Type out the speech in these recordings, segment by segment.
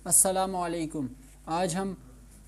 السلام علیکم۔ آج ہم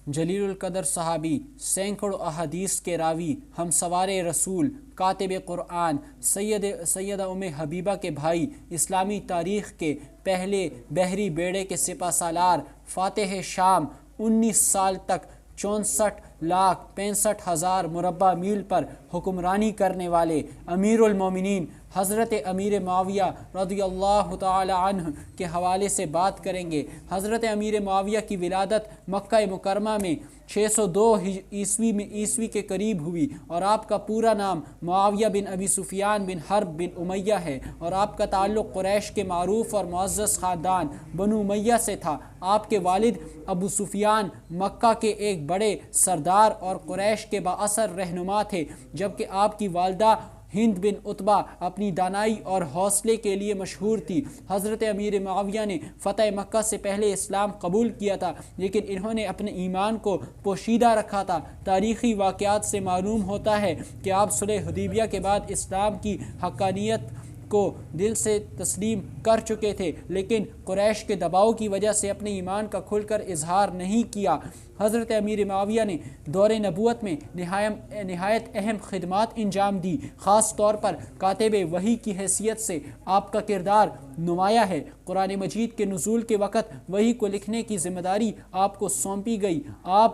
جلیل القدر صحابی، سینکڑوں احادیث کے راوی، ہم سوار رسول، کاتب قرآن، سیدہ ام حبیبہ کے بھائی، اسلامی تاریخ کے پہلے بحری بیڑے کے سپہ سالار، فاتح شام، 19 سال تک 64,65,000 مربع میل پر حکمرانی کرنے والے امیر المومنین حضرت امیر معاویہ رضی اللہ تعالی عنہ کے حوالے سے بات کریں گے۔ حضرت امیر معاویہ کی ولادت مکہ مکرمہ میں 602 عیسوی کے قریب ہوئی، اور آپ کا پورا نام معاویہ بن ابی سفیان بن حرب بن امیہ ہے، اور آپ کا تعلق قریش کے معروف اور معزز خاندان بنو امیہ سے تھا۔ آپ کے والد ابو سفیان مکہ کے ایک بڑے سردار اور قریش کے بااثر رہنما تھے، جبکہ آپ کی والدہ ہند بن عتبہ اپنی دانائی اور حوصلے کے لیے مشہور تھی۔ حضرت امیر معاویہ نے فتح مکہ سے پہلے اسلام قبول کیا تھا، لیکن انہوں نے اپنے ایمان کو پوشیدہ رکھا تھا۔ تاریخی واقعات سے معلوم ہوتا ہے کہ آپ صلح حدیبیہ کے بعد اسلام کی حقانیت کو دل سے تسلیم کر چکے تھے، لیکن قریش کے دباؤ کی وجہ سے اپنے ایمان کا کھل کر اظہار نہیں کیا۔ حضرت امیر معاویہ نے دور نبوت میں نہایت اہم خدمات انجام دی۔ خاص طور پر کاتب وحی کی حیثیت سے آپ کا کردار نمایاں ہے۔ قرآن مجید کے نزول کے وقت وحی کو لکھنے کی ذمہ داری آپ کو سونپی گئی۔ آپ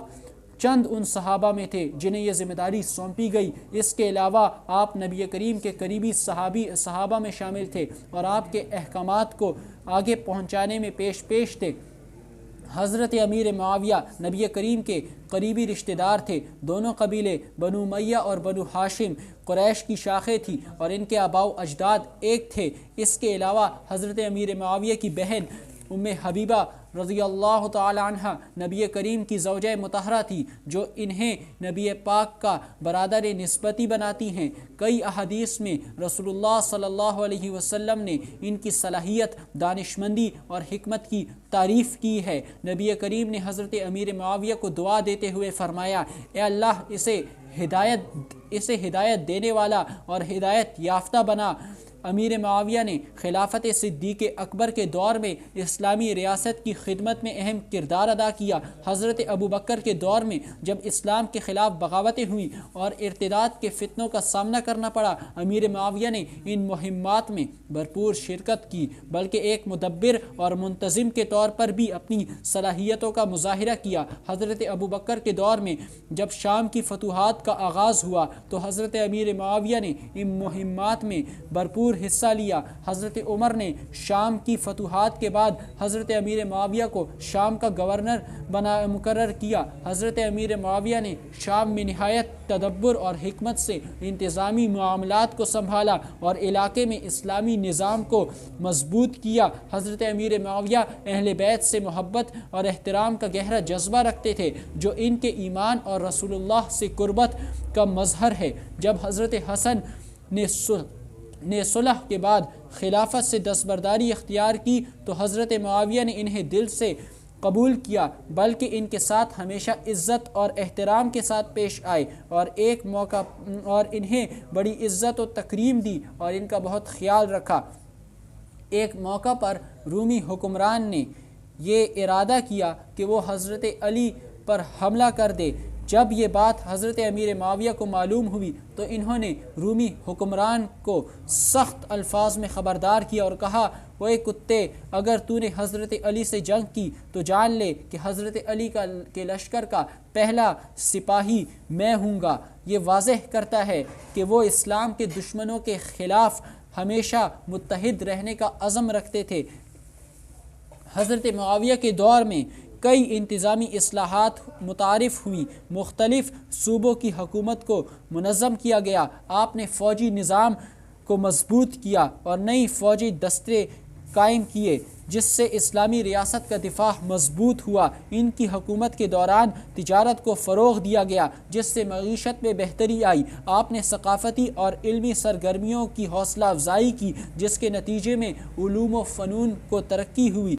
چند ان صحابہ میں تھے جنہیں یہ ذمہ داری سونپی گئی۔ اس کے علاوہ آپ نبی کریم کے قریبی صحابہ میں شامل تھے اور آپ کے احکامات کو آگے پہنچانے میں پیش تھے۔ حضرت امیر معاویہ نبی کریم کے قریبی رشتہ دار تھے۔ دونوں قبیلے بنو امیہ اور بنو ہاشم قریش کی شاخیں تھیں، اور ان کے آباء و اجداد ایک تھے۔ اس کے علاوہ حضرت امیر معاویہ کی بہن ام حبیبہ رضی اللہ تعالی عنہ نبی کریم کی زوجہ مطہرہ تھی، جو انہیں نبی پاک کا برادر نسبتی بناتی ہیں۔ کئی احادیث میں رسول اللہ صلی اللہ علیہ وسلم نے ان کی صلاحیت، دانشمندی اور حکمت کی تعریف کی ہے۔ نبی کریم نے حضرت امیر معاویہ کو دعا دیتے ہوئے فرمایا: اے اللہ، اسے ہدایت دینے والا اور ہدایت یافتہ بنا۔ امیر معاویہ نے خلافت صدیق اکبر کے دور میں اسلامی ریاست کی خدمت میں اہم کردار ادا کیا۔ حضرت ابو بکر کے دور میں جب اسلام کے خلاف بغاوتیں ہوئیں اور ارتداد کے فتنوں کا سامنا کرنا پڑا، امیر معاویہ نے ان مہمات میں بھرپور شرکت کی، بلکہ ایک مدبر اور منتظم کے طور پر بھی اپنی صلاحیتوں کا مظاہرہ کیا۔ حضرت ابو بکر کے دور میں جب شام کی فتوحات کا آغاز ہوا تو حضرت امیر معاویہ نے ان مہمات میں بھرپور حصہ لیا۔ حضرت عمر نے شام کی فتوحات کے بعد حضرت امیر معاویہ کو شام کا گورنر مقرر کیا۔ حضرت امیر معاویہ نے شام میں نہایت تدبر اور حکمت سے انتظامی معاملات کو سنبھالا اور علاقے میں اسلامی نظام کو مضبوط کیا۔ حضرت امیر معاویہ اہل بیت سے محبت اور احترام کا گہرا جذبہ رکھتے تھے، جو ان کے ایمان اور رسول اللہ سے قربت کا مظہر ہے۔ جب حضرت حسن نے صلح کے بعد خلافت سے دستبرداری اختیار کی تو حضرت معاویہ نے انہیں دل سے قبول کیا، بلکہ ان کے ساتھ ہمیشہ عزت اور احترام کے ساتھ پیش آئے، اور انہیں بڑی عزت و تکریم دی اور ان کا بہت خیال رکھا۔ ایک موقع پر رومی حکمران نے یہ ارادہ کیا کہ وہ حضرت علی پر حملہ کر دے۔ جب یہ بات حضرت امیر معاویہ کو معلوم ہوئی تو انہوں نے رومی حکمران کو سخت الفاظ میں خبردار کیا اور کہا: اوے کتے، اگر تو نے حضرت علی سے جنگ کی تو جان لے کہ حضرت علی کے لشکر کا پہلا سپاہی میں ہوں گا۔ یہ واضح کرتا ہے کہ وہ اسلام کے دشمنوں کے خلاف ہمیشہ متحد رہنے کا عزم رکھتے تھے۔ حضرت معاویہ کے دور میں کئی انتظامی اصلاحات متعارف ہوئیں۔ مختلف صوبوں کی حکومت کو منظم کیا گیا۔ آپ نے فوجی نظام کو مضبوط کیا اور نئی فوجی دستے قائم کیے، جس سے اسلامی ریاست کا دفاع مضبوط ہوا۔ ان کی حکومت کے دوران تجارت کو فروغ دیا گیا، جس سے معیشت میں بہتری آئی۔ آپ نے ثقافتی اور علمی سرگرمیوں کی حوصلہ افزائی کی، جس کے نتیجے میں علوم و فنون کو ترقی ہوئی۔